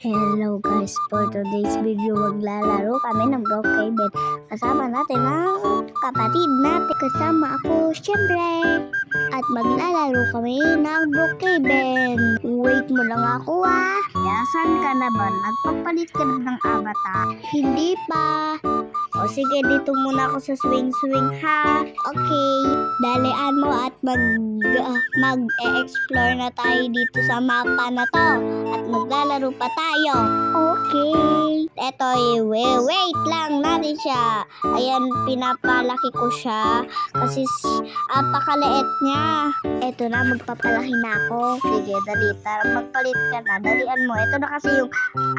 Hello guys, for today's video maglalaro kami ng Brookhaven. Kasama natin ang kapatid natin. Kasama ako syempre. At maglalaro kami ng Brookhaven. Wait mo lang ako ah. Yasan ka na ba? Nagpapalit ka na ng avatar? Hindi pa. O sige, dito muna ako sa swing ha. Okay, dalian mo at mag-explore na tayo dito sa mapa na to. At maglalaro pa tayo. Okay. Eto, wait lang natin siya. Ayan, pinapalaki ko siya. Kasi apakaliit niya. Eto na, magpapalaki na ako. Sige, dali. Tara, magpalit ka na. Dalian mo. Ito na kasi yung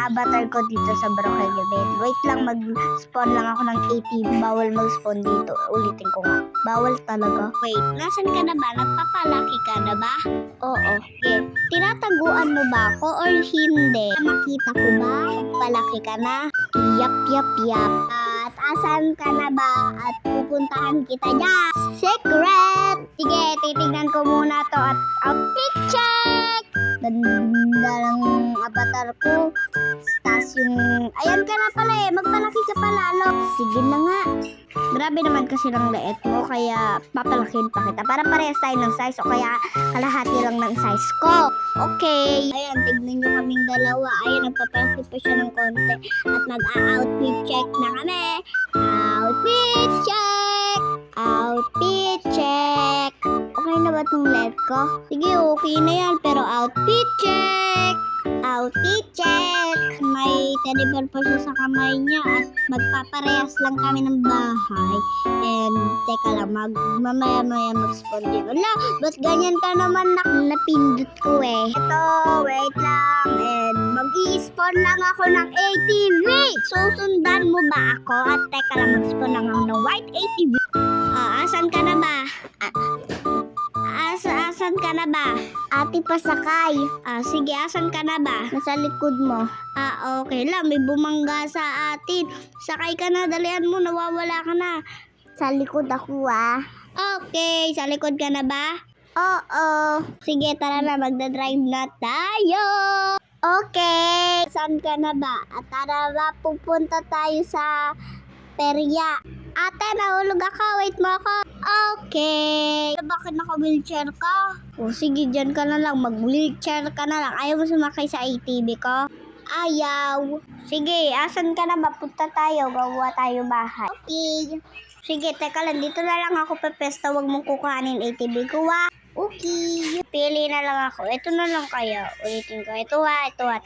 avatar ko dito sa Brookhaven. Wait lang, mag-spawn lang ako ng ATV. Bawal mag-spawn dito. Ulitin ko nga. Bawal talaga. Wait, nasan ka na ba? Nagpapalaki ka na ba? Oo. Okay. Tinataguan mo ba ako or hindi? Makita ko ba? Palaki ka na? Yap. At asan ka na ba? At pupuntahan kita dyan. Secret! Sige, titignan ko muna to at outfit check! Ganda ng avatar ko. Tapos yung... Ayan ka na pala eh. Magpalaki ka pala, lo. Sige na nga. Grabe naman kasi ng leet mo. Kaya papalakin pa kita. Para parehas tayo ng size. O kaya kalahati lang ng size ko. Okay. Ayan, tignan nyo kaming dalawa. Ayan, nagpapalaki pa siya ng konti. At mag-outfit check na kami. Outfit check! Outfit check! Okay na ba itong leet ko? Sige, okay na yan. Pero outfit check! Outfit check! May teddy bear pa siya sa kamay niya at magpaparehas lang kami ng bahay. And, teka lang, mamaya-maya mag-spawn dito. Wala, ba't ganyan ka naman napindot ko eh? Ito, wait lang. And, mag-i-spawn lang ako ng ATV. Susundan mo ba ako? At teka lang, mag-spawn lang ako ng white ATV. Asan ka na ba? Asan ka na ba? Ate pasakay. Sige, asan ka na ba? Nasa likod mo. Okay lang. May bumangga sa atin. Sakay ka na. Dalian mo. Nawawala ka na. Sa likod ako Okay. Sa likod ka na ba? Oo. Sige, tara na. Magdadrive na tayo. Okay. Saan ka na ba? At tara na. Pupunta tayo sa perya. Ate, nahulog ako. Wait mo ako. Okay. Bakit naka-wheelchair ka? Sige, dyan ka na lang. Mag-wheelchair ka na lang. Ayaw mo sumakay sa ATV ko? Ayaw. Sige, asan ka na ba? Punta tayo. Gawa tayo bahay. Okay. Sige, teka lang. Dito na lang ako pepesta. Huwag mong kukuhanin ATV ko, Okay. Pili na lang ako. Ito na lang kaya. Ulitin ko. Ito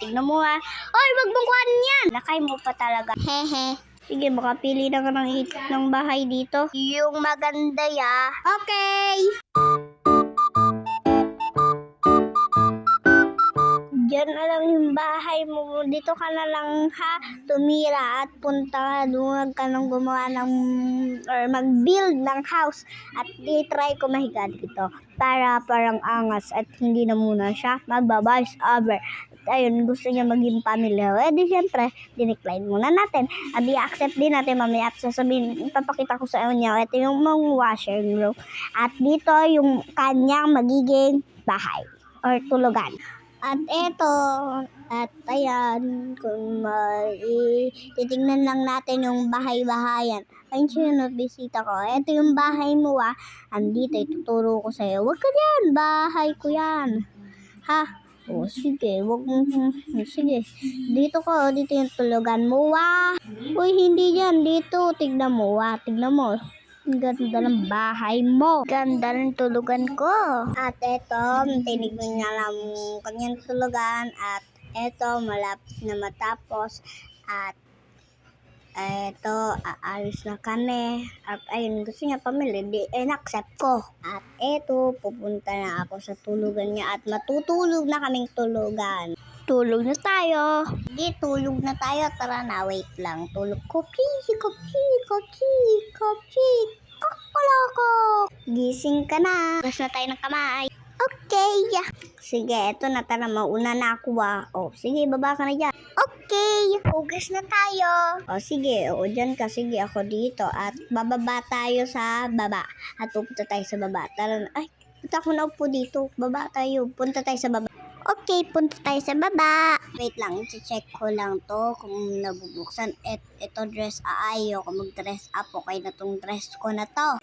Tignan mo Oy, wag mong kuhanin yan. Nakay mo pa talaga. Hehe. Sige, makapili na ka ng bahay dito. Yung maganda Okay. Diyan na lang yung bahay mo. Dito ka na lang tumira at punta doon ka nang gumawa ng or mag-build ng house. At i-try ko mahiga dito para parang angas at hindi na muna siya magbabash over. Ayun, gusto niya maging pamilya. Di syempre, dinecline muna natin. At i-accept din natin mamaya at sasabihin, ipapakita ko sa inyo. Ito yung mga washer room. At dito yung kanyang magiging bahay or tulugan. At eto, at ayan, kung titignan lang natin yung bahay-bahayan. Ayun siya yung bisita ko. Eto yung bahay mo andito, ituturo ko sa'yo. Huwag ka dyan, bahay ko yan. Sige, sige. Dito yung tulugan mo, Uy, hindi yan, dito. Tignan mo, tignan mo. Ganda ng bahay mo. Ganda ng tulugan ko. At eto, tinignan niya lang kanyang tulugan. At eto, malapit na matapos. At eto, aalis na kami. At ayun, gusto niya pamili. Na-accept ko. At eto, pupunta na ako sa tulugan niya. At matutulog na kaming tulugan. Tulog na tayo. Sige, tulog na tayo. Tara na, wait lang. Tulog. Kopi. Kakaloko. Gising ka na. Gas na tayo ng kamay. Okay. Sige, eto na. Tara, mauna na ako sige, baba ka na dyan. Okay. Hugas na tayo. Sige. Dyan ka. Sige, ako dito. At bababa tayo sa baba. At pupunta tayo sa baba. Tara na. Ay, punta ko na upo dito. Baba tayo. Punta tayo sa baba. Okay, punta tayo sa baba. Wait lang, check ko lang to kung nabubuksan. Ito dress, ayaw ko mag-dress up. Okay na tong dress ko na to.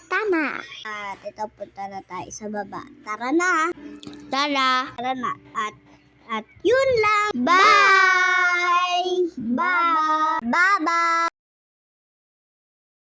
Tama. At ito, punta na tayo sa baba. Tara na. Tara na. At yun lang. Bye!